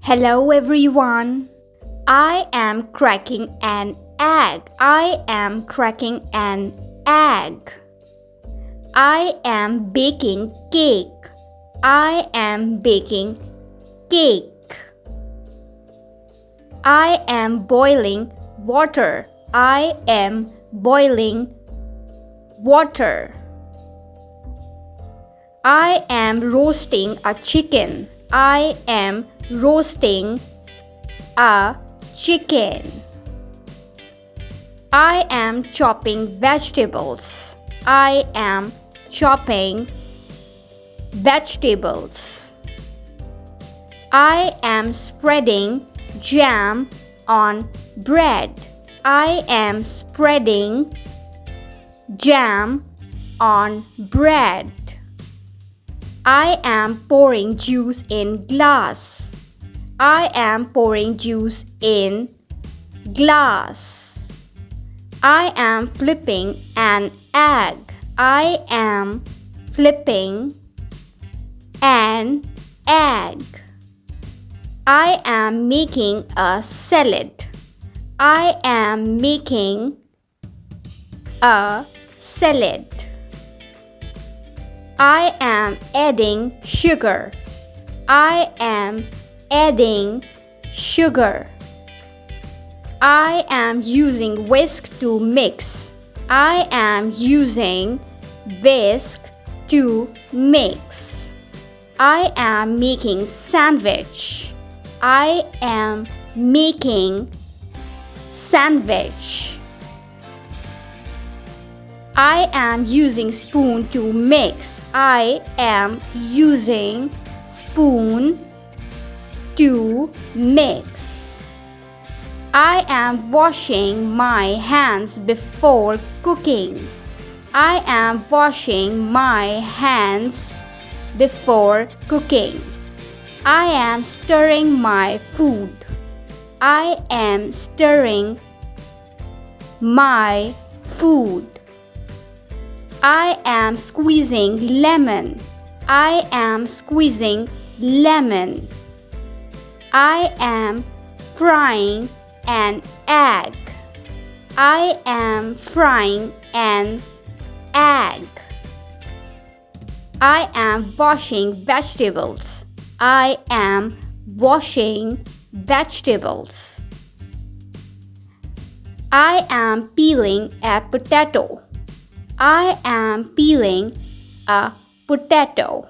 Hello everyone. I am cracking an egg. I am cracking an egg. I am baking cake. I am baking cake. I am boiling water. I am boiling water. I am roasting a chicken. I am roasting a chicken. I am chopping vegetables. I am chopping vegetables. I am spreading jam on bread. I am spreading jam on bread. I am pouring juice in glass. I am pouring juice in glass. I am flipping an egg. I am flipping an egg. I am making a salad. I am making a salad. I am adding sugar. I am adding sugar. I am using whisk to mix. I am using whisk to mix. I am making sandwich. I am making sandwich. I am using spoon to mix. I am using spoon to mix. I am washing my hands before cooking. I am washing my hands before cooking. I am stirring my food. I am stirring my food. I am squeezing lemon. I am squeezing lemon. I am frying an egg. I am frying an egg. I am washing vegetables. I am washing vegetables. I am peeling a potato. I am peeling a potato.